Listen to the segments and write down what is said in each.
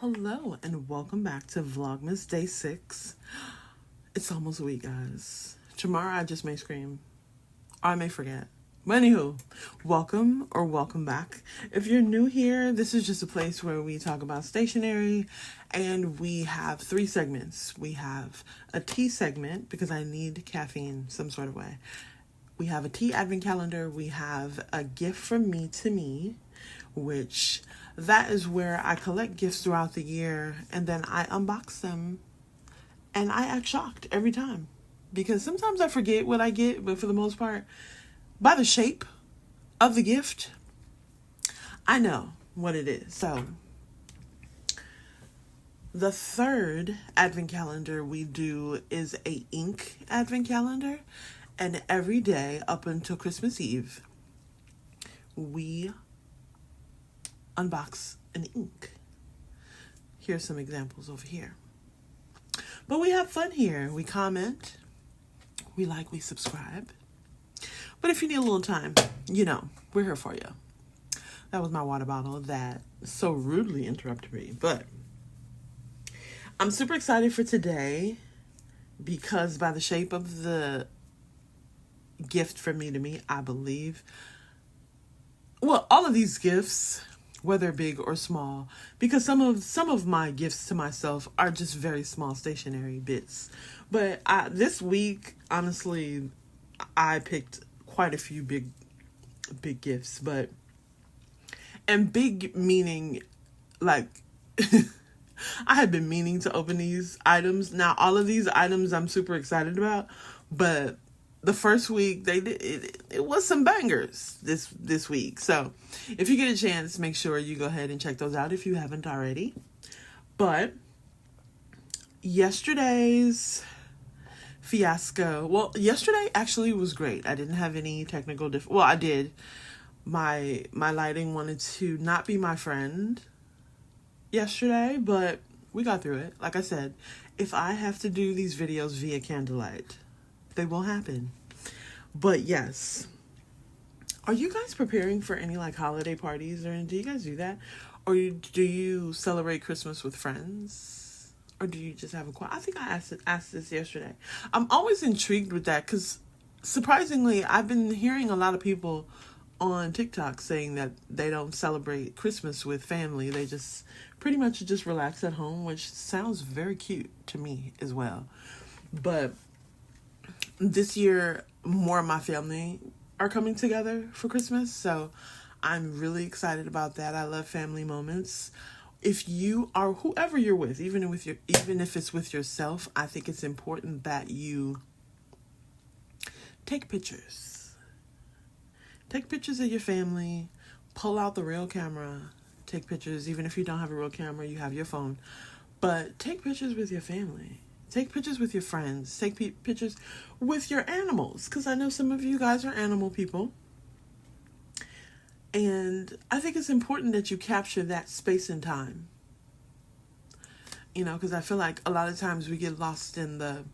Hello and welcome back to Vlogmas Day 6. It's almost a week, guys. Tomorrow I just may scream. Or I may forget. But anywho, welcome back. If you're new here, this is just a place where we talk about stationery, and we have 3 segments. We have a tea segment because I need caffeine some sort of way. We have a tea advent calendar. We have a gift from me to me, which that is where I collect gifts throughout the year and then I unbox them and I act shocked every time because sometimes I forget what I get, but for the most part, by the shape of the gift, I know what it is. So the 3rd advent calendar we do is a ink advent calendar, and every day up until Christmas Eve, we unbox an ink. Here's some examples over here. But we have fun here. We comment, we like, we subscribe. But if you need a little time, we're here for you. That was my water bottle that so rudely interrupted me. But I'm super excited for today because by the shape of the gift from me to me, I believe, well, all of these gifts, whether big or small, because some of my gifts to myself are just very small stationery bits. But this week, honestly, I picked quite a few big gifts, and big meaning like I had been meaning to open these items. Now, all of these items I'm super excited about, but the first week it was some bangers this week. So if you get a chance, make sure you go ahead and check those out if you haven't already. But yesterday's fiasco, well, yesterday actually was great. I didn't have any technical well, I did. My lighting wanted to not be my friend yesterday, but we got through it. Like I said, if I have to do these videos via candlelight, they will happen. But yes, are you guys preparing for any like holiday parties, or do you guys do that? Or do you celebrate Christmas with friends? Or do you just have a quiet? I think I asked this yesterday. I'm always intrigued with that because surprisingly, I've been hearing a lot of people on TikTok saying that they don't celebrate Christmas with family. They just pretty much just relax at home, which sounds very cute to me as well. But this year, more of my family are coming together for Christmas, so I'm really excited about that. I love family moments. If you are whoever you're with, even if it's with yourself, I think it's important that you take pictures. Take pictures of your family. Pull out the real camera. Take pictures. Even if you don't have a real camera, you have your phone. But take pictures with your family. Take pictures with your friends. Take pictures with your animals, because I know some of you guys are animal people. And I think it's important that you capture that space and time. Because I feel like a lot of times we get lost in the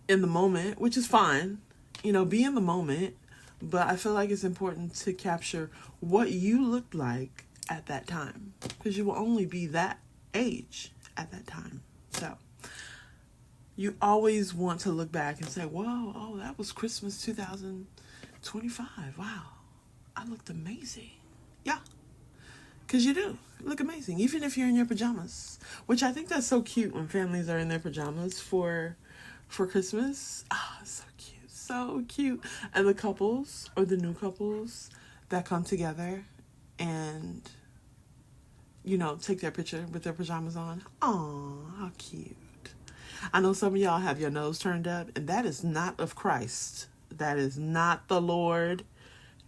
moment, which is fine. Be in the moment. But I feel like it's important to capture what you looked like at that time, because you will only be that age at that time. So you always want to look back and say, whoa, oh, that was Christmas 2025. Wow, I looked amazing. Yeah, because you do look amazing, even if you're in your pajamas, which I think that's so cute when families are in their pajamas for Christmas. So cute, so cute. And the couples or the new couples that come together and, take their picture with their pajamas on. Aw, how cute. I know some of y'all have your nose turned up, and that is not of Christ. That is not the Lord.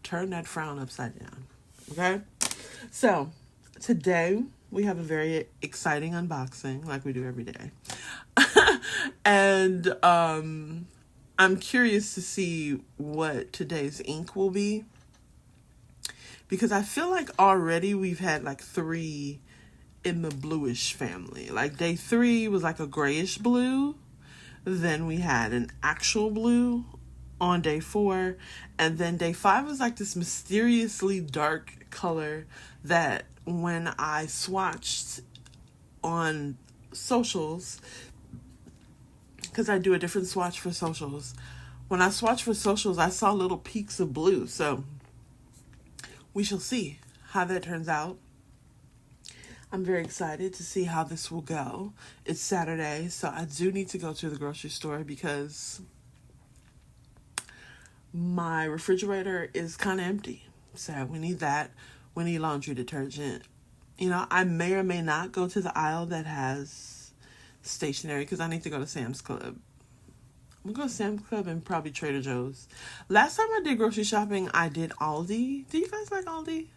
Turn that frown upside down. Okay? So, today we have a very exciting unboxing, like we do every day. And I'm curious to see what today's ink will be, because I feel like already we've had like 3 in the bluish family. Like day 3 was like a grayish blue. Then we had an actual blue on day 4. And then day 5 was like this mysteriously dark color that when I swatched on socials, because I do a different swatch for socials. When I swatch for socials, I saw little peaks of blue. So we shall see how that turns out. I'm very excited to see how this will go. It's Saturday, so I do need to go to the grocery store because my refrigerator is kind of empty. So we need that. We need laundry detergent. You know, I may or may not go to the aisle that has stationery because I need to go to Sam's Club. I'm going to go to Sam's Club and probably Trader Joe's. Last time I did grocery shopping, I did Aldi. Do you guys like Aldi?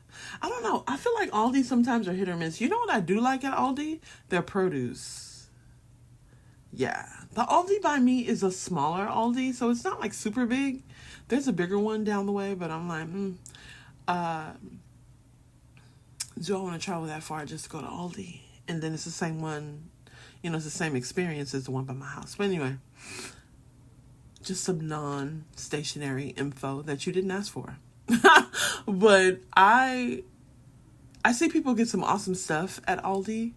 I don't know. I feel like Aldi sometimes are hit or miss. You know what I do like at Aldi? Their produce. Yeah. The Aldi by me is a smaller Aldi, so it's not like super big. There's a bigger one down the way, but I'm like, do I want to travel that far just to go to Aldi? And then it's the same one, you know, it's the same experience as the one by my house. But anyway, just some non-stationary info that you didn't ask for. But I see people get some awesome stuff at Aldi,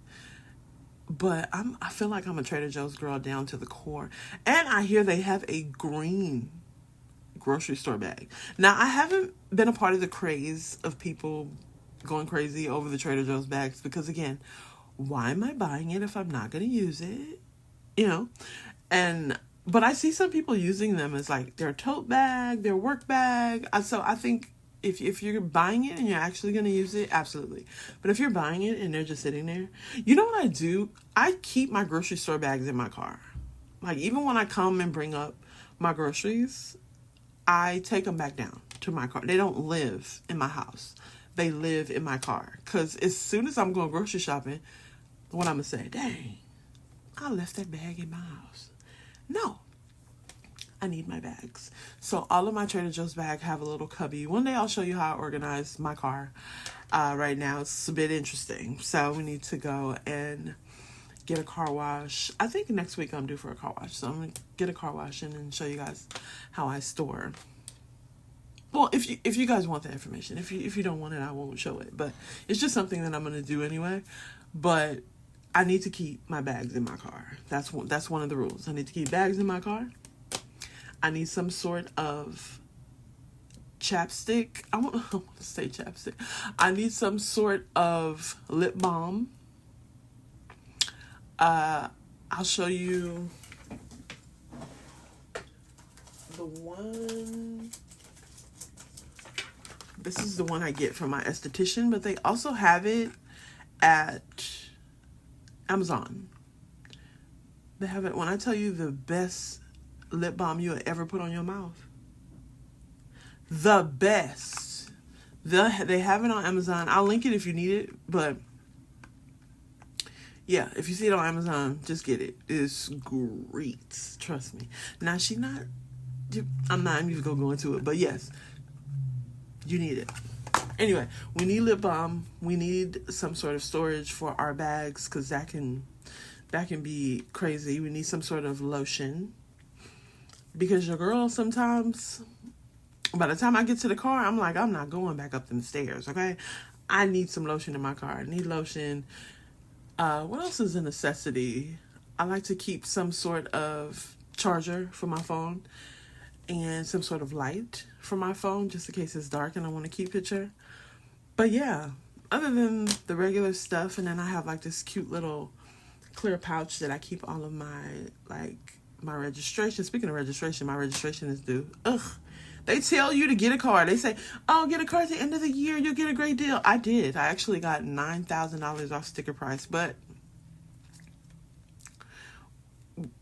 but I feel like I'm a Trader Joe's girl down to the core. And I hear they have a green grocery store bag. Now, I haven't been a part of the craze of people going crazy over the Trader Joe's bags because, again, why am I buying it if I'm not going to use it? You know? But I see some people using them as like their tote bag, their work bag. So I think if you're buying it and you're actually going to use it, absolutely. But if you're buying it and they're just sitting there, you know what I do? I keep my grocery store bags in my car. Like, even when I come and bring up my groceries, I take them back down to my car. They don't live in my house. They live in my car. Because as soon as I'm going grocery shopping, what I'm going to say, dang, I left that bag in my house. No, I need my bags. So all of my Trader Joe's bags have a little cubby. One day I'll show you how I organize my car. Right now it's a bit interesting. So we need to go and get a car wash. I think next week I'm due for a car wash. So I'm going to get a car wash and show you guys how I store. Well, if you guys want that information. If you don't want it, I won't show it. But it's just something that I'm going to do anyway. But I need to keep my bags in my car. That's one of the rules. I need to keep bags in my car. I need some sort of chapstick. I want to say chapstick. I need some sort of lip balm. I'll show you the one. This is the one I get from my esthetician, but they also have it at Amazon. They have it. When I tell you the best lip balm you'll ever put on your mouth, the best. They have it on Amazon. I'll link it if you need it, but yeah, if you see it on Amazon, just get it. It's great. Trust me. Now, I'm not even gonna go into it, but yes, you need it. Anyway, we need lip balm. We need some sort of storage for our bags because that can be crazy. We need some sort of lotion because your girl sometimes, by the time I get to the car, I'm like, I'm not going back up them stairs, okay? I need some lotion in my car. I need lotion. What else is a necessity? I like to keep some sort of charger for my phone and some sort of light for my phone just in case it's dark and I want to keep picture. But yeah, other than the regular stuff, and then I have like this cute little clear pouch that I keep all of my registration. Speaking of registration, my registration is due. Ugh. They tell you to get a car. They say, oh, get a car at the end of the year. You'll get a great deal. I did. I actually got $9,000 off sticker price, but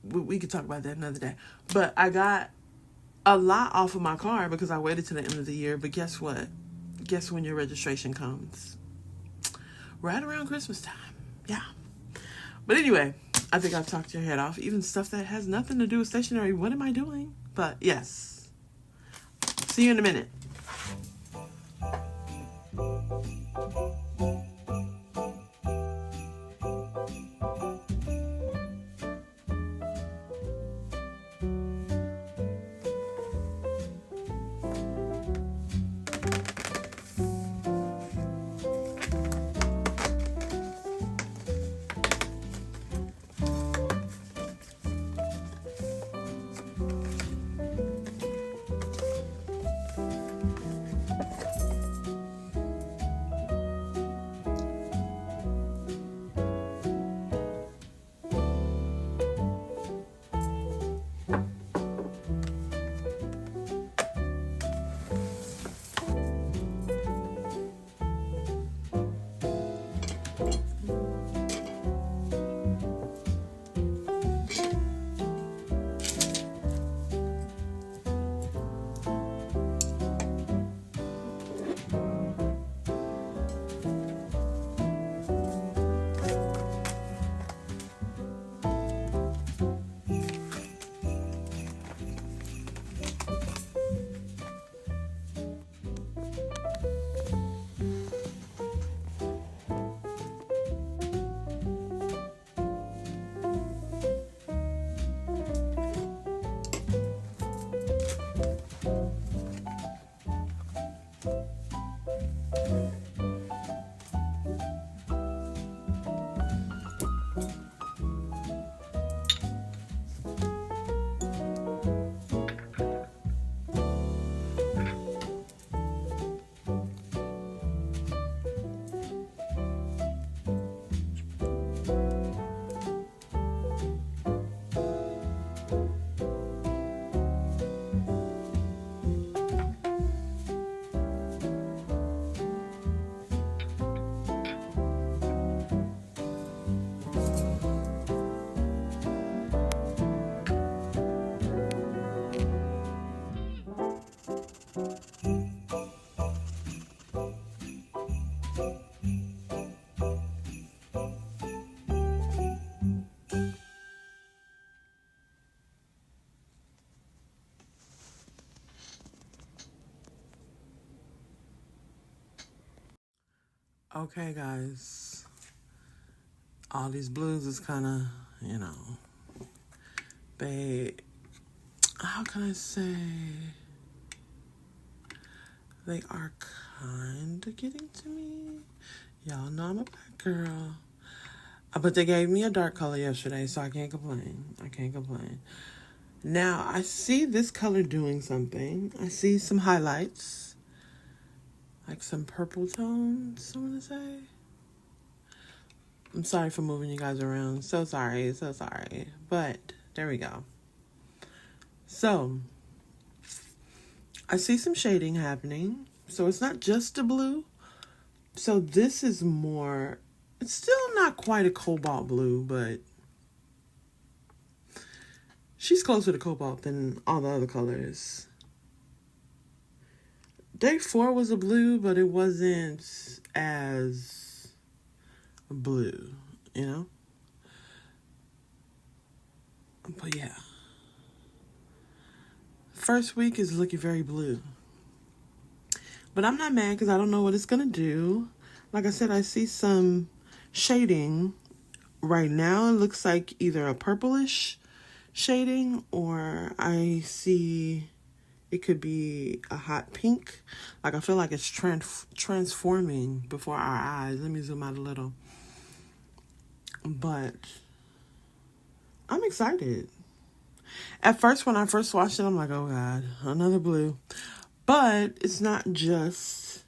we could talk about that another day. But I got a lot off of my car because I waited to the end of the year. But guess what? Guess when your registration comes? Right around Christmas time. Yeah. But anyway, I think I've talked your head off. Even stuff that has nothing to do with stationery. What am I doing? But yes. See you in a minute. Okay, guys. All these blues is kind of, you know, how can I say? They are kind of getting to me. Y'all know I'm a bad girl. But they gave me a dark color yesterday, so I can't complain. Now, I see this color doing something. I see some highlights. Like some purple tones, I want to say. I'm sorry for moving you guys around. So sorry. But, there we go. So, I see some shading happening. So, it's not just a blue. So, this is more... It's still not quite a cobalt blue, but she's closer to cobalt than all the other colors. Day 4 was a blue, but it wasn't as blue, you know? But yeah. First week is looking very blue. But I'm not mad because I don't know what it's going to do. Like I said, I see some shading. Right now it looks like either a purplish shading or I see it could be a hot pink. Like I feel like it's transforming before our eyes. Let me zoom out a little. But I'm excited. At first, when I first watched it, I'm like, oh God, another blue. But it's not just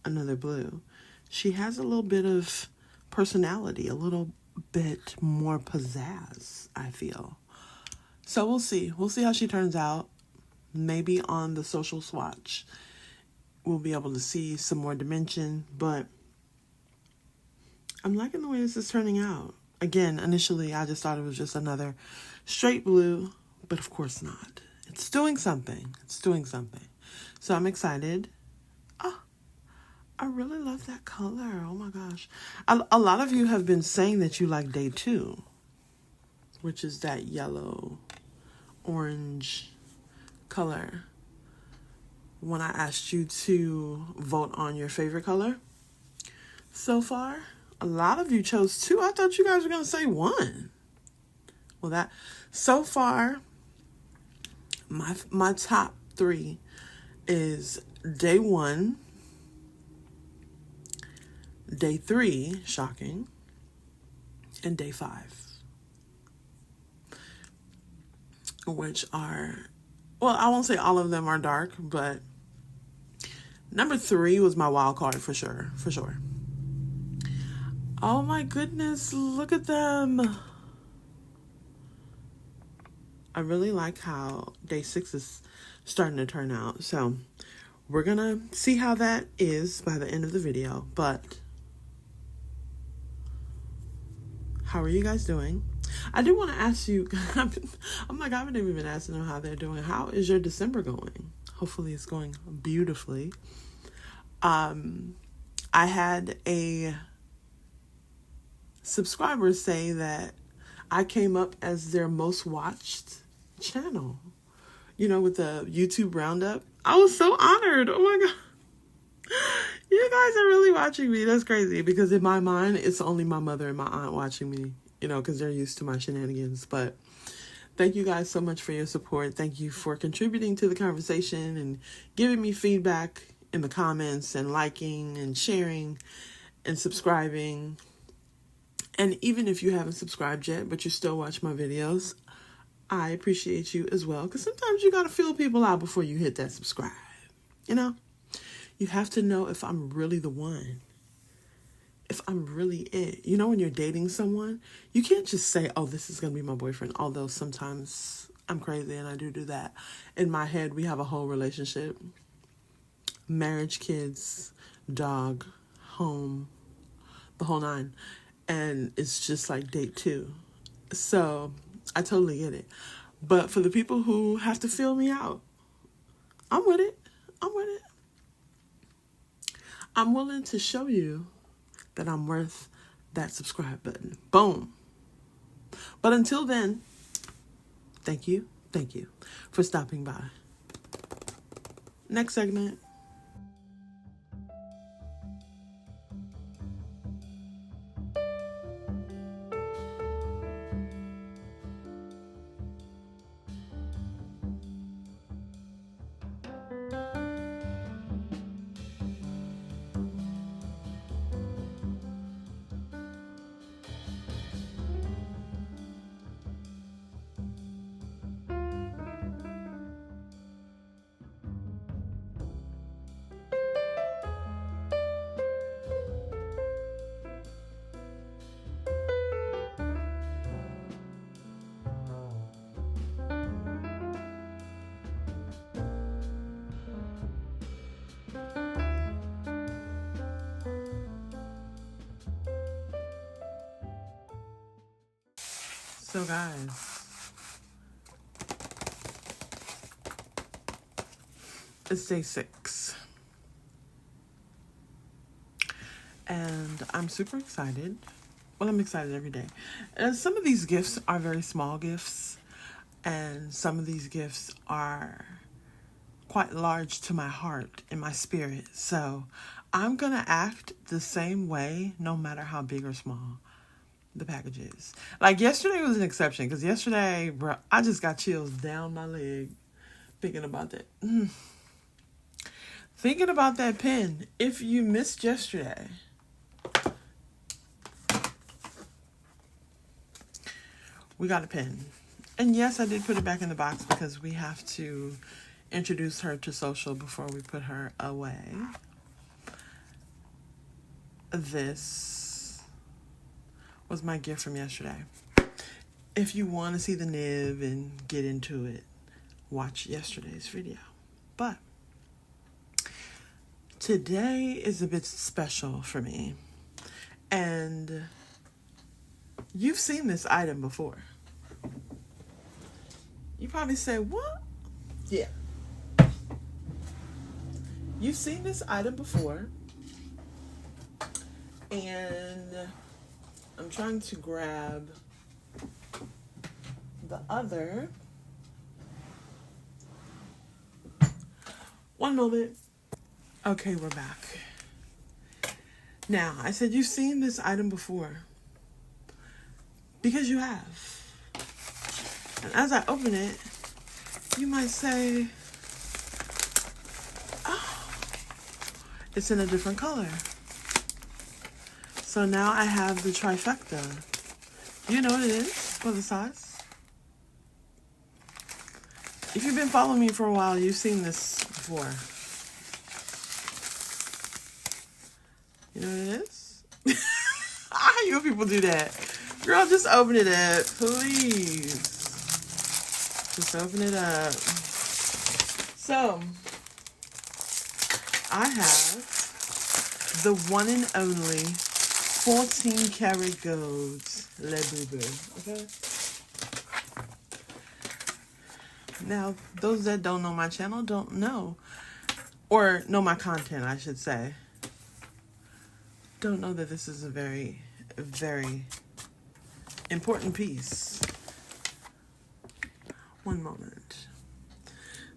another blue. She has a little bit of personality, a little bit more pizzazz, I feel. So we'll see. We'll see how she turns out. Maybe on the social swatch, we'll be able to see some more dimension. But I'm liking the way this is turning out. Again, initially, I just thought it was just another straight blue. But of course not. It's doing something. So I'm excited. I really love that color. Oh my gosh. A lot of you have been saying that you like day 2, which is that yellow, orange color. When I asked you to vote on your favorite color so far, a lot of you chose 2. I thought you guys were going to say 1. Well, that so far, my top 3 is day 1, day 3, shocking, and day 5, which are, well, I won't say all of them are dark, but number 3 was my wild card for sure. Oh my goodness, look at them. I really like how day 6 is starting to turn out. So we're going to see how that is by the end of the video, but how are you guys doing? I do want to ask you, I'm like, I haven't even been asking them how they're doing. How is your December going? Hopefully it's going beautifully. I had a subscriber say that I came up as their most watched channel, you know, with the YouTube roundup. I was so honored. Oh my God. You guys are really watching me. That's crazy because in my mind, it's only my mother and my aunt watching me, you know, because they're used to my shenanigans. But thank you guys so much for your support. Thank you for contributing to the conversation and giving me feedback in the comments and liking and sharing and subscribing. And even if you haven't subscribed yet, but you still watch my videos, I appreciate you as well. Because sometimes you got to feel people out before you hit that subscribe, you know? You have to know if I'm really the one. If I'm really it. You know, when you're dating someone, you can't just say, oh, this is going to be my boyfriend. Although sometimes I'm crazy and I do that. In my head, we have a whole relationship. Marriage, kids, dog, home, the whole 9. And it's just like date 2. So I totally get it. But for the people who have to feel me out, I'm with it. I'm willing to show you that I'm worth that subscribe button. Boom. But until then, thank you for stopping by. Next segment. So guys, it's day 6. And I'm super excited. Well, I'm excited every day. And some of these gifts are very small gifts. And some of these gifts are quite large to my heart and my spirit. So I'm going to act the same way no matter how big or small the package is. Like yesterday was an exception. Because yesterday, bro, I just got chills down my leg thinking about that. Thinking about that pen. If you missed yesterday, we got a pen. And yes, I did put it back in the box because we have to introduce her to social before we put her away. This was my gift from yesterday. If you want to see the nib and get into it, watch yesterday's video. But today is a bit special for me. And you've seen this item before. You probably say, what? Yeah. You've seen this item before. And I'm trying to grab the other. One moment. Okay, we're back. Now, I said you've seen this item before. Because you have. And as I open it, you might say, oh, it's in a different color. So now I have the trifecta. You know what it is for the size? If you've been following me for a while, you've seen this before. You know what it is? How you people do that? Girl, just open it up, please. Just open it up. So, I have the one and only 14 karat gold Le Boo Boo. Okay? Now, those that don't know my channel don't know, or know my content, I should say, don't know that this is a very, very important piece. One moment.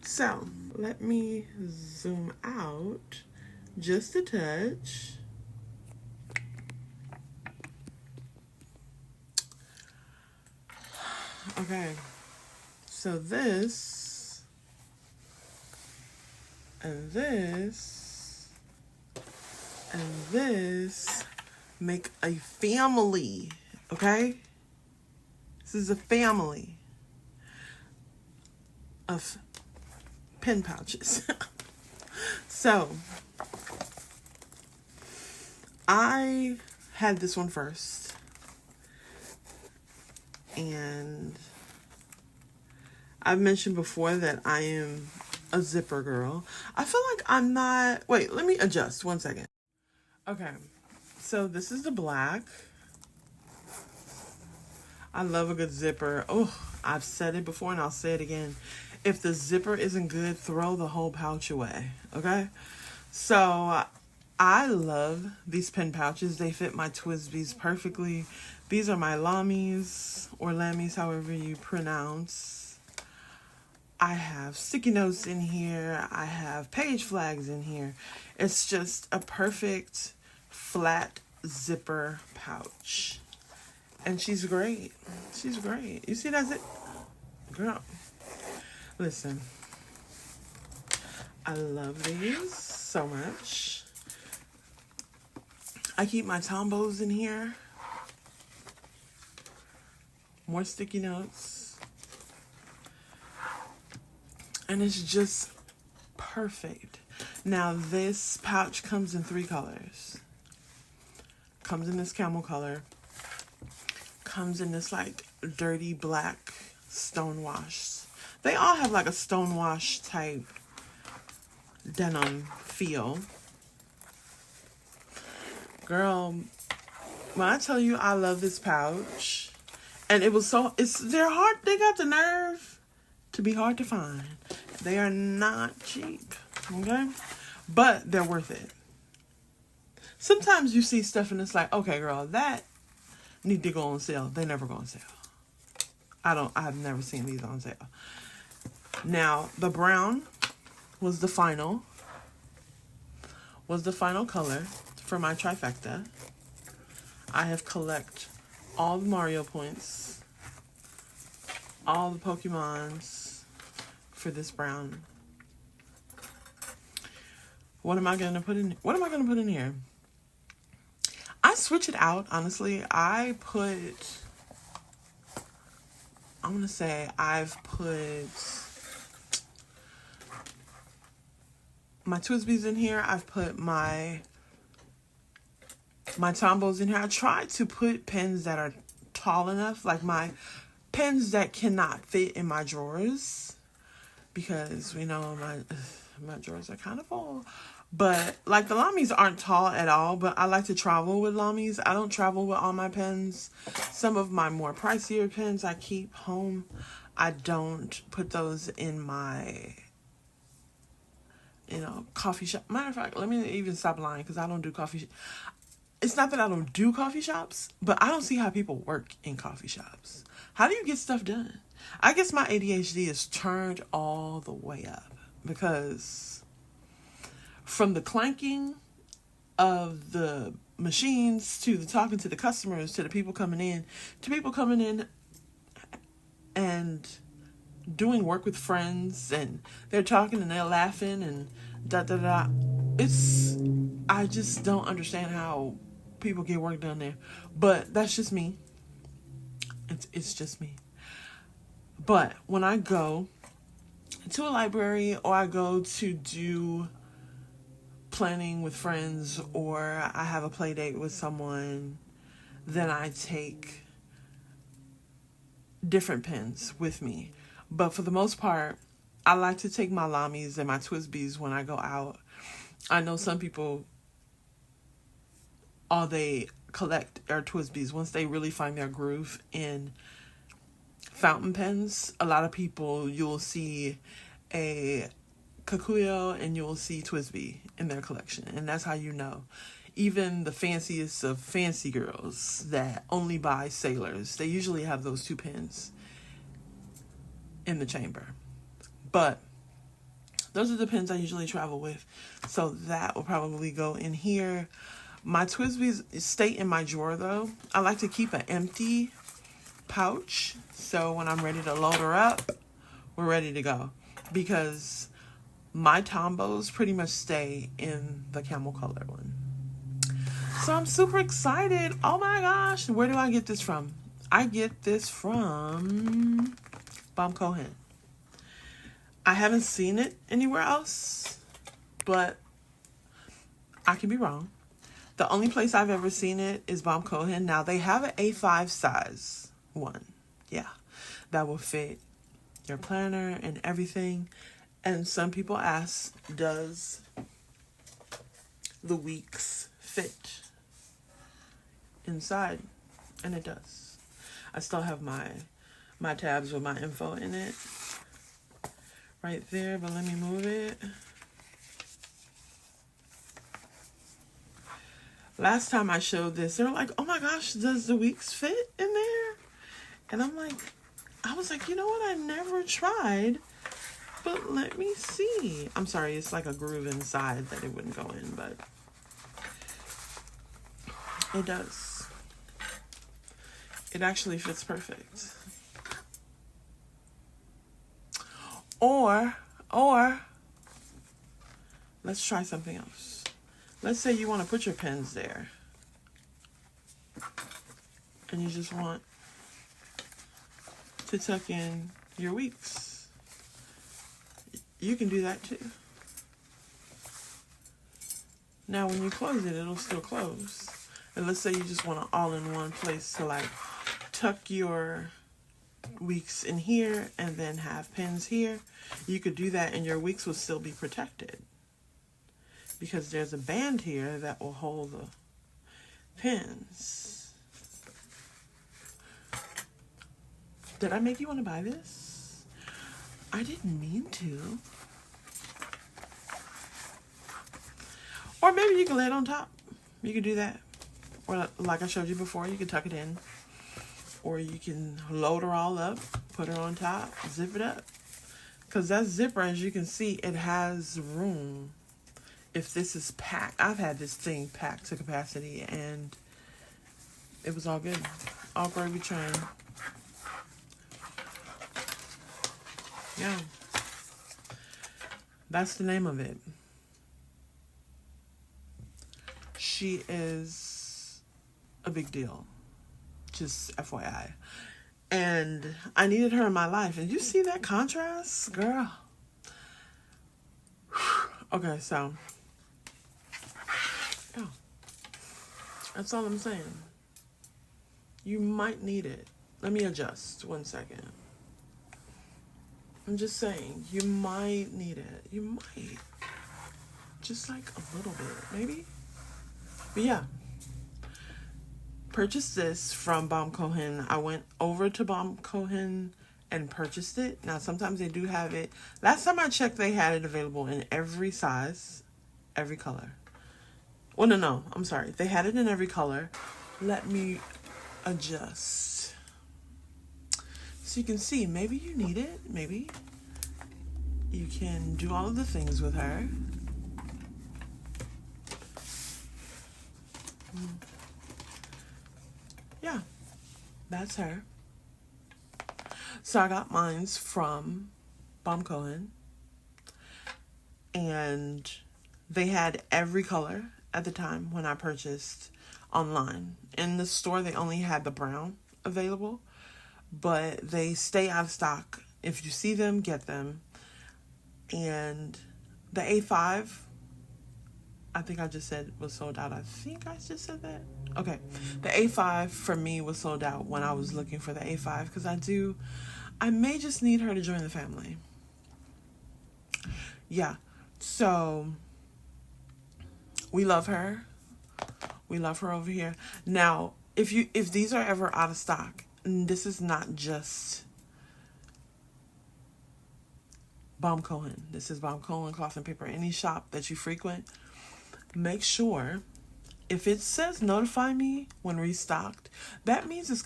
So, let me zoom out just a touch. Okay. So this and this and this make a family, okay? This is a family of pen pouches. So, I had this one first. And I've mentioned before that I am a zipper girl. I feel like I'm not... Wait, let me adjust 1 second. Okay, so this is the black. I love a good zipper. Oh, I've said it before and I'll say it again. If the zipper isn't good, throw the whole pouch away, okay? So, I love these pen pouches. They fit my Twisbies perfectly. These are my Lammies, or Lammies, however you pronounce. I have sticky notes in here. I have page flags in here. It's just a perfect flat zipper pouch. And she's great. She's great. You see that zip? Girl. Listen. I love these so much. I keep my Tombos in here. More sticky notes. And it's just perfect. Now this pouch comes in 3 colors. Comes in this camel color. Comes in this like dirty black stone wash. They all have like a stone wash type denim feel. Girl, when I tell you I love this pouch, And it was they're hard. They got the nerve to be hard to find. They are not cheap. Okay. But they're worth it. Sometimes you see stuff and it's like, okay, girl, that need to go on sale. They never go on sale. I've never seen these on sale. Now, the brown was the final color for my trifecta. I have collect all the Mario points, all the Pokemons for this brown. What am I gonna put in here? I switch it out, honestly. I've put my Twisbies in here. I've put my Tombos in here. I try to put pens that are tall enough, like my pens that cannot fit in my drawers, because we know my drawers are kind of full. But like the Lamis aren't tall at all, but I like to travel with Lamis. I don't travel with all my pens. Some of my more pricier pens I keep home. I don't put those in my, coffee shop. Matter of fact, let me even stop lying, because I don't do coffee. It's not that I don't do coffee shops, but I don't see how people work in coffee shops. How do you get stuff done? I guess my ADHD is turned all the way up, because from the clanking of the machines to the talking to the customers to the people coming in and doing work with friends, and they're talking and they're laughing and da. I just don't understand how people get work done there. But that's just me. It's just me. But when I go to a library, or I go to do planning with friends, or I have a play date with someone, then I take different pens with me. But for the most part, I like to take my Lamis and my Twisbies when I go out. I know some people, all they collect are Twisbies. Once they really find their groove in fountain pens, a lot of people, you'll see a Kikuyo and you'll see Twisby in their collection. And that's how you know. Even the fanciest of fancy girls that only buy Sailors, they usually have those two pens in the chamber. But those are the pens I usually travel with. So that will probably go in here. My Twisbies stay in my drawer though. I like to keep an empty pouch, so when I'm ready to load her up, we're ready to go. Because my Tombos pretty much stay in the camel color one. So I'm super excited. Oh my gosh. Where do I get this from? I get this from Bomb Cohen. I haven't seen it anywhere else, but I can be wrong. The only place I've ever seen it is Bomb Cohen. Now they have an A5 size one. Yeah. That will fit your planner and everything. And some people ask, does the weeks fit inside? And it does. I still have my tabs with my info in it right there, but let me move it. Last time I showed this, they were like, oh my gosh, does the weeks fit in there? And I was like, you know what? I never tried, but let me see. I'm sorry, it's like a groove inside that it wouldn't go in, but it does. It actually fits perfect. Or let's try something else. Let's say you want to put your pens there and you just want to tuck in your weeks. You can do that too. Now when you close it, it'll still close. And let's say you just want to all in one place to like tuck your weeks in here and then have pins here. You could do that and your weeks will still be protected, because there's a band here that will hold the pins. Did I make you want to buy this? I didn't mean to. Or maybe you can lay it on top. You can do that. Or like I showed you before, you can tuck it in. Or you can load her all up, put her on top, zip it up. Because that zipper, as you can see, it has room. If this is packed, I've had this thing packed to capacity and it was all good. All gravy train. Yeah. That's the name of it. She is a big deal. Just FYI. And I needed her in my life. And you see that contrast, girl? Okay, so. Yeah. That's all I'm saying. You might need it. Let me adjust 1 second. I'm just saying, you might need it. You might. Just like a little bit, maybe? But yeah. Purchased this from Baum Cohen. I went over to Baum Cohen and purchased it. Now, sometimes they do have it. Last time I checked, they had it available in every size, every color. Well, no, I'm sorry. They had it in every color. Let me adjust. So you can see, maybe you need it. Maybe you can do all of the things with her. Yeah, that's her. So I got mine's from Baum Cohen. And they had every color at the time when I purchased online. In the store, they only had the brown available. But they stay out of stock. If you see them, get them. And the A5, I think I just said was sold out. I think I just said that. Okay. The A5 for me was sold out when I was looking for the A5 because I may just need her to join the family. Yeah. So we love her. We love her over here. Now, if these are ever out of stock, and this is not just Baum Cohen. This is Baum Cohen Cloth and Paper. Any shop that you frequent, make sure if it says notify me when restocked, that means it's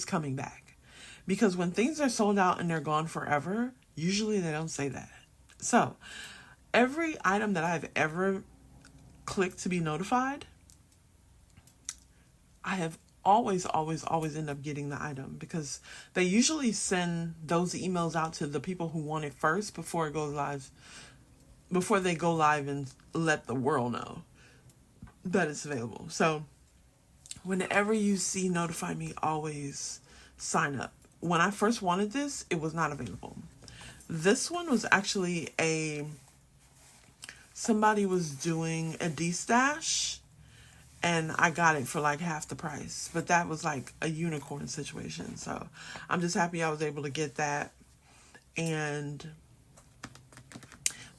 coming back. Because when things are sold out and they're gone forever, usually they don't say that. So every item that I've ever clicked to be notified, I have always end up getting the item because they usually send those emails out to the people who want it first before it goes live, before they go live and let the world know that it's available. So whenever you see notify me, always sign up. When I first wanted this, it was not available. This one was actually somebody was doing a de-stash and I got it for like half the price, but that was like a unicorn situation. So I'm just happy I was able to get that. And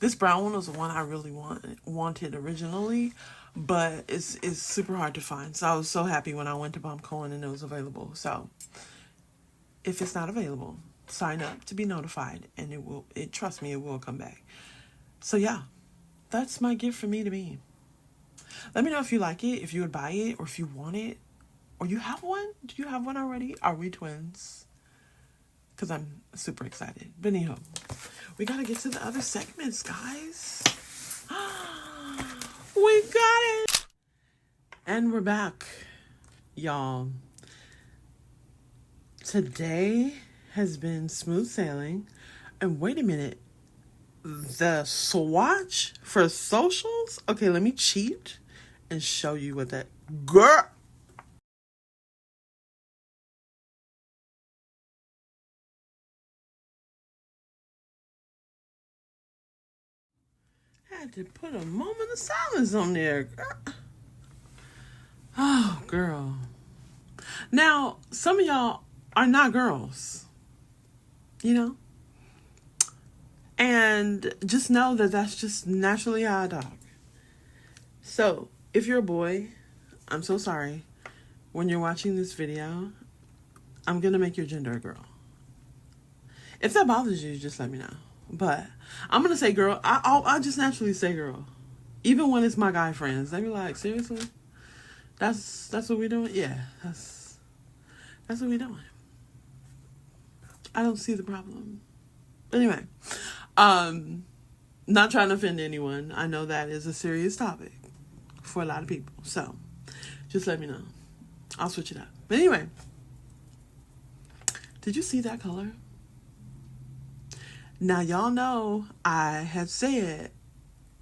this brown one was the one I really wanted originally, but it's super hard to find. So I was so happy when I went to Baum Cohen and it was available. So if it's not available, sign up to be notified and trust me, it will come back. So yeah, that's my gift from me to me. Let me know if you like it, if you would buy it, or if you want it, or you have one. Do you have one already? Are we twins? Because I'm super excited. But anyhow, we got to get to the other segments, guys. We got it. And we're back, y'all. Today has been smooth sailing. And wait a minute. The swatch for socials? Okay, let me cheat and show you what that... Girl! Had to put a moment of silence on there, girl. Oh, girl. Now, some of y'all are not girls. You know? And just know that that's just naturally how I talk. So, if you're a boy, I'm so sorry. When you're watching this video, I'm going to make your gender a girl. If that bothers you, just let me know. But I'm going to say girl. I just naturally say girl. Even when it's my guy friends. They be like, seriously? That's what we doing? Yeah, that's what we doing. I don't see the problem. Anyway, not trying to offend anyone. I know that is a serious topic for a lot of people. So, just let me know. I'll switch it up. But anyway, did you see that color? Now, y'all know I had said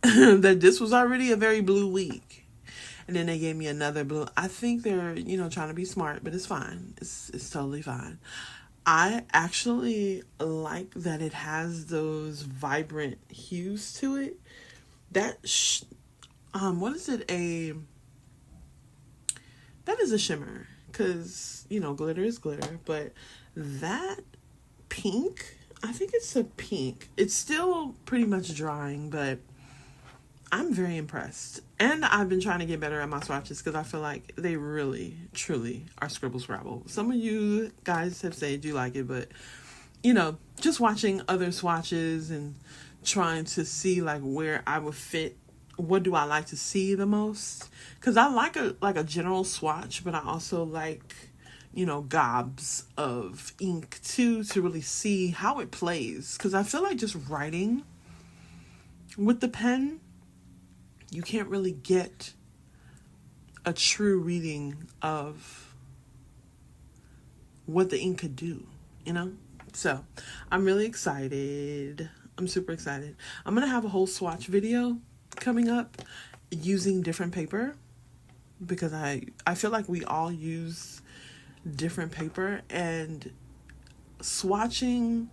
that this was already a very blue week. And then they gave me another blue. I think they're, trying to be smart, but it's fine. It's totally fine. I actually like that it has those vibrant hues to it. That, what is it? That is a shimmer. Because, glitter is glitter. But that pink, I think it's a pink. It's still pretty much drying, but I'm very impressed. And I've been trying to get better at my swatches because I feel like they really, truly are scribble scrabble. Some of you guys have said you like it, but, just watching other swatches and trying to see like where I would fit, what do I like to see the most? Because I like a general swatch, but I also like, gobs of ink too, to really see how it plays. Because I feel like just writing with the pen, you can't really get a true reading of what the ink could do, So, I'm really excited. I'm super excited. I'm going to have a whole swatch video coming up using different paper because I feel like we all use different paper, and swatching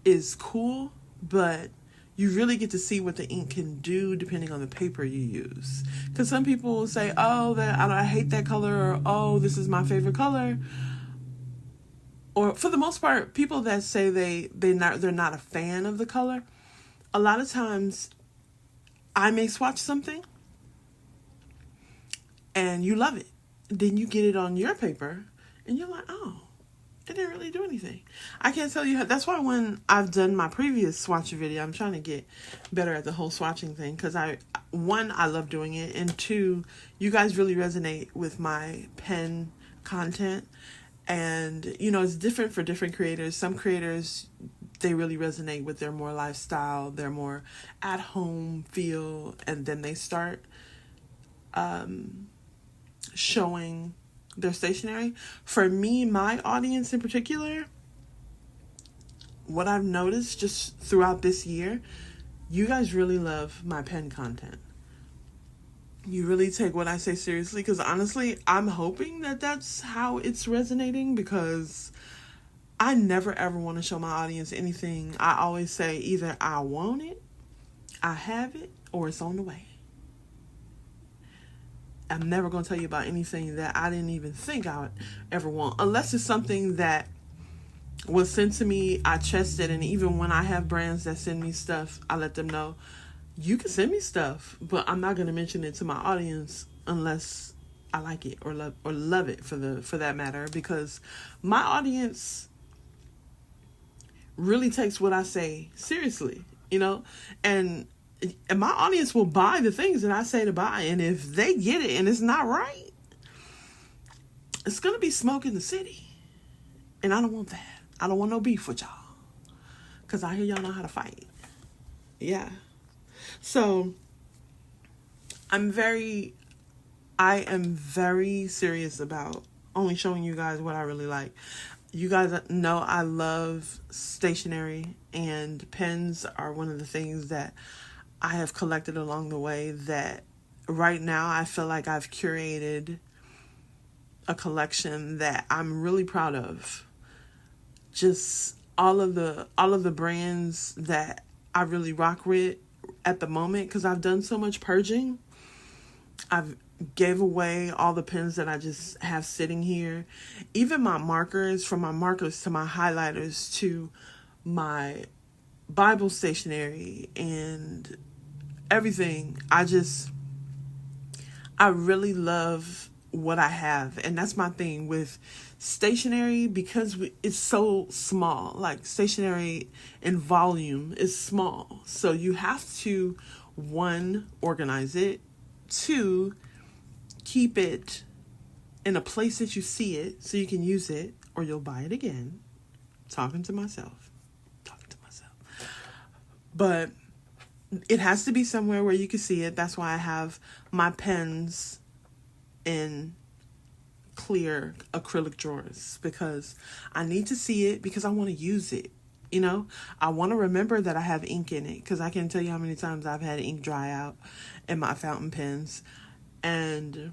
is cool, but you really get to see what the ink can do depending on the paper you use. Because some people will say, oh, I hate that color, or oh, this is my favorite color. Or for the most part, people that say they're not a fan of the color, a lot of times I may swatch something and you love it. Then you get it on your paper and you're like, oh, it didn't really do anything. I can't tell you how. That's why when I've done my previous swatch video, I'm trying to get better at the whole swatching thing. Because I love doing it. And two, you guys really resonate with my pen content. And, it's different for different creators. Some creators, they really resonate with their more lifestyle, their more at-home feel. And then they start showing their stationery. For me, my audience in particular, what I've noticed just throughout this year, you guys really love my pen content. You really take what I say seriously, because honestly, I'm hoping that that's how it's resonating, because I never ever want to show my audience anything. I always say either I want it, I have it, or it's on the way. I'm never going to tell you about anything that I didn't even think I would ever want. Unless it's something that was sent to me, I trust it. And even when I have brands that send me stuff, I let them know, you can send me stuff, but I'm not going to mention it to my audience unless I like it or love it for that matter. Because my audience really takes what I say seriously, and my audience will buy the things that I say to buy. And if they get it and it's not right, it's going to be smoke in the city. And I don't want that. I don't want no beef with y'all. Because I hear y'all know how to fight. Yeah. So, I am very serious about only showing you guys what I really like. You guys know I love stationery, and pens are one of the things that I have collected along the way, that right now I feel like I've curated a collection that I'm really proud of. Just all of the brands that I really rock with at the moment, because I've done so much purging. I've gave away all the pens that I just have sitting here. Even my markers, from my markers to my highlighters to my Bible stationery and everything. I really love what I have. And that's my thing with stationery, because it's so small. Like, stationery in volume is small. So you have to, one, organize it, two, keep it in a place that you see it so you can use it, or you'll buy it again. Talking to myself. But it has to be somewhere where you can see it. That's why I have my pens in clear acrylic drawers, because I need to see it, because I want to use it. You know, I want to remember that I have ink in it, because I can tell you how many times I've had ink dry out in my fountain pens. And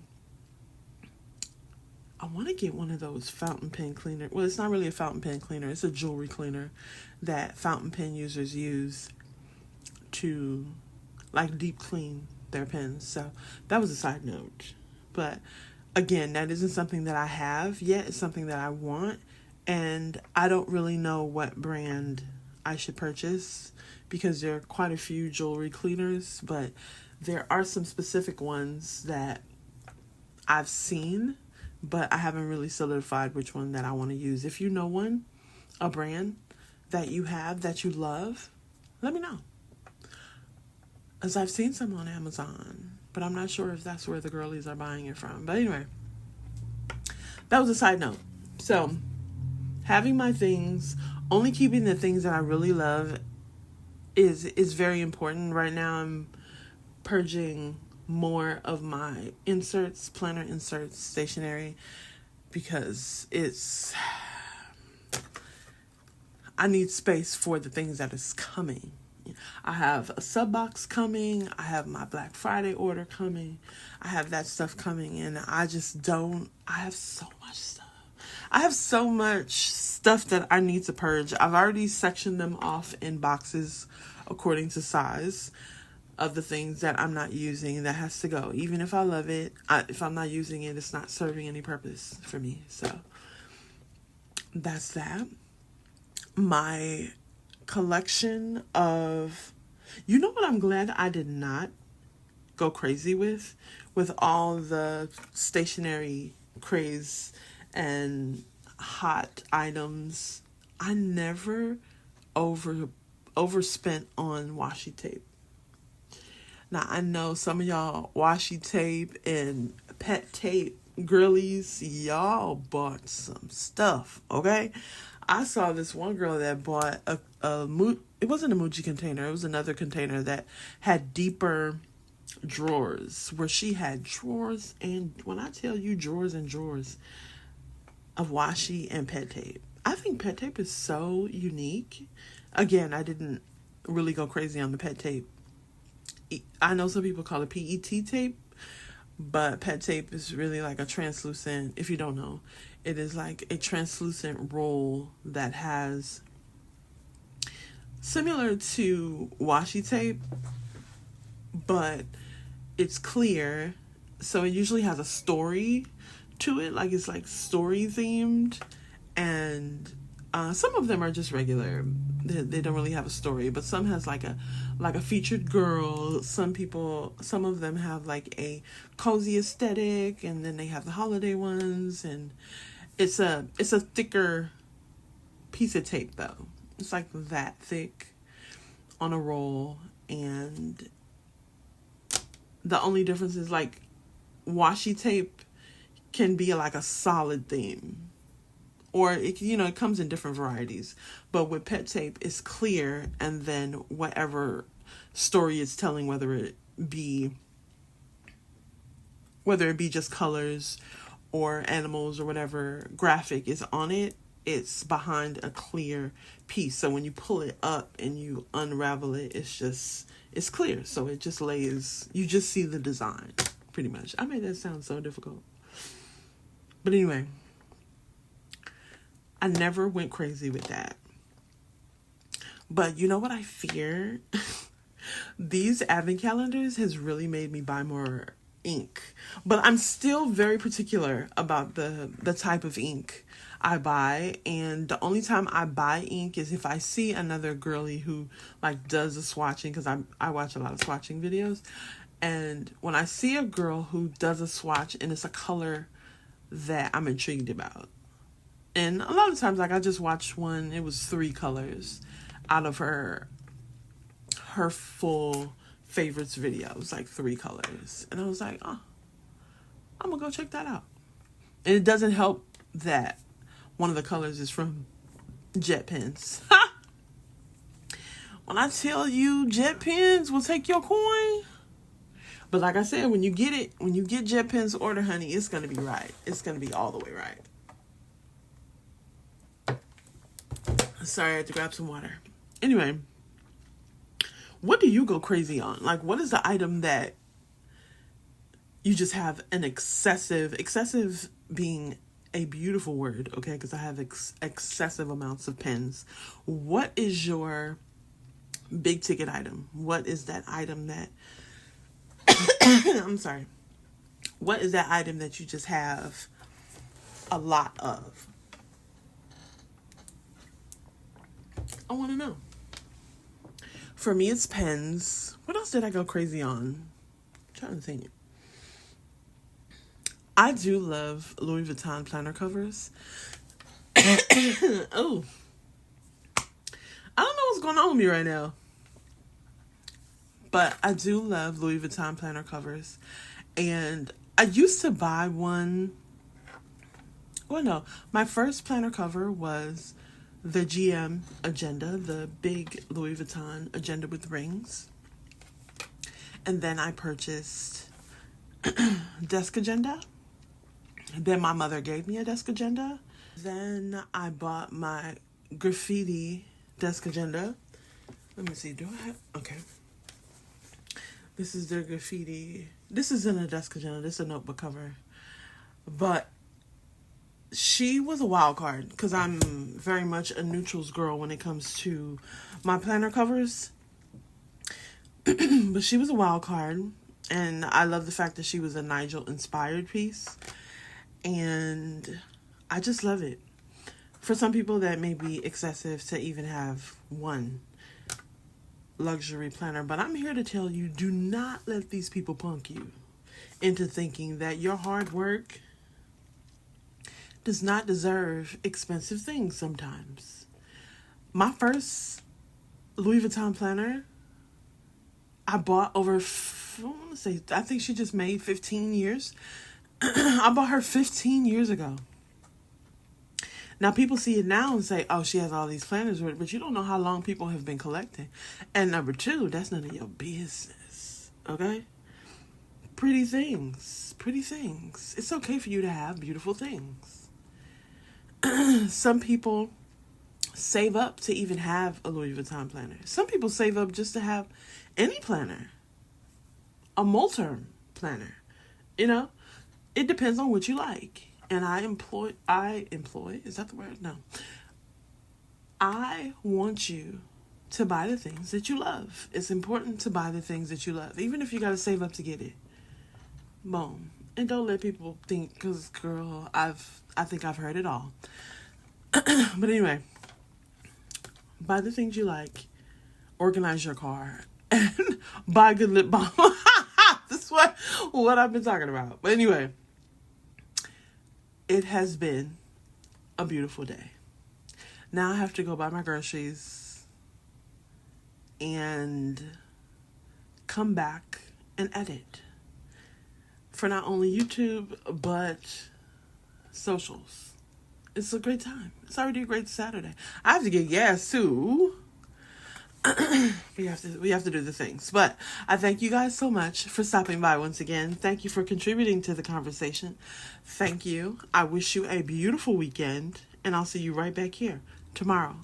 I want to get one of those fountain pen cleaner. Well, it's not really a fountain pen cleaner. It's a jewelry cleaner that fountain pen users use to, like, deep clean their pens. So that was a side note. But again, that isn't something that I have yet. It's something that I want. And I don't really know what brand I should purchase, because there are quite a few jewelry cleaners, but there are some specific ones that I've seen, but I haven't really solidified which one that I want to use. If you know one, a brand that you have that you love, let me know. As I've seen some on Amazon, but I'm not sure if that's where the girlies are buying it from. But anyway, that was a side note. So, having my things, only keeping the things that I really love is very important. Right now, I'm purging more of my inserts, planner inserts, stationery, because I need space for the things that is coming. I have a sub box coming. I have my Black Friday order coming. I have that stuff coming, and I have so much stuff. I have so much stuff that I need to purge. I've already sectioned them off in boxes according to size of the things that I'm not using. That has to go. Even if I love it, if I'm not using it, it's not serving any purpose for me. So that's that. My collection of, you know what I'm glad I did not go crazy with all the stationery craze and hot items. I never overspent on washi tape. Now, I know some of y'all washi tape and pet tape girlies, y'all bought some stuff, okay? I saw this one girl that bought it wasn't a Muji container. It was another container that had deeper drawers, where she had drawers, and when I tell you drawers and drawers of washi and pet tape. I think pet tape is so unique. Again, I didn't really go crazy on the pet tape. I know some people call it PET tape, but pet tape is really like a translucent, if you don't know, it is like a translucent roll that has, similar to washi tape, but it's clear. So it usually has a story to it, like it's like story themed, and some of them are just regular. They don't really have a story, but some has like a featured girl. Some of them have like a cozy aesthetic, and then they have the holiday ones, and it's a thicker piece of tape though. It's like that thick on a roll, and the only difference is like washi tape can be like a solid theme, or it comes in different varieties. But with pet tape, it's clear, and then whatever story it's telling, whether it be just colors or animals or whatever graphic is on it, it's behind a clear piece. So when you pull it up and you unravel it, it's clear. So it just lays, you just see the design, pretty much. I made that sound so difficult. But anyway, I never went crazy with that. But you know what I fear? These advent calendars has really made me buy more ink. But I'm still very particular about the type of ink I buy. And the only time I buy ink is if I see another girly who like does the swatching, because I watch a lot of swatching videos. And when I see a girl who does a swatch and it's a color that I'm intrigued about, and a lot of times, like I just watched one, it was 3 colors out of her full favorites video. It was like 3 colors. And I was like, oh, I'm gonna go check that out. And it doesn't help that one of the colors is from jet pens. When I tell you jet pens will take your coin. But like I said, when you get jet pens order, honey, it's going to be right. It's going to be all the way right. Sorry, I had to grab some water. Anyway, what do you go crazy on? Like, what is the item that you just have an excessive being a beautiful word, okay? Because I have excessive amounts of pens. What is your big ticket item? What is that item that I'm sorry. What is that item that you just have a lot of? I want to know. For me, it's pens. What else did I go crazy on? I'm trying to think. I do love Louis Vuitton planner covers. Oh. I don't know what's going on with me right now. But I do love Louis Vuitton planner covers. And I used to buy one. Well, no. My first planner cover was the GM Agenda, the big Louis Vuitton Agenda with rings. And then I purchased Desk Agenda. Then my mother gave me a Desk Agenda. Then I bought my graffiti Desk Agenda. Let me see. Do I have... Okay. This is their graffiti. This isn't a Desk Agenda. This is a notebook cover. But she was a wild card because I'm very much a neutrals girl when it comes to my planner covers. But she was a wild card. And I love the fact that she was a Nigel inspired piece. And I just love it. For some people, that may be excessive to even have one luxury planner, but I'm here to tell you, do not let these people punk you into thinking that your hard work does not deserve expensive things sometimes. My first Louis Vuitton planner, I bought over, I think she just made 15 years. I bought her 15 years ago. Now, people see it now and say, oh, she has all these planners, but you don't know how long people have been collecting. And number 2, that's none of your business, okay? Pretty things. It's okay for you to have beautiful things. Some people save up to even have a Louis Vuitton planner. Some people save up just to have any planner. A Multerm planner. You know? It depends on what you like. And I employ, is that the word? No. I want you to buy the things that you love. It's important to buy the things that you love, even if you got to save up to get it. Boom. And don't let people think, because girl, I think I've heard it all. But anyway, buy the things you like, organize your car, and buy good lip balm. This is what I've been talking about. But anyway, it has been a beautiful day. Now I have to go buy my groceries and come back and edit for not only YouTube, but socials. It's a great time. It's already a great Saturday. I have to get gas too. We have to do the things. But I thank you guys so much for stopping by once again. Thank you for contributing to the conversation. Thank you. I wish you a beautiful weekend, and I'll see you right back here tomorrow,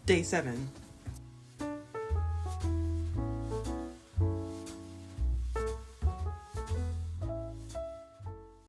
day 7.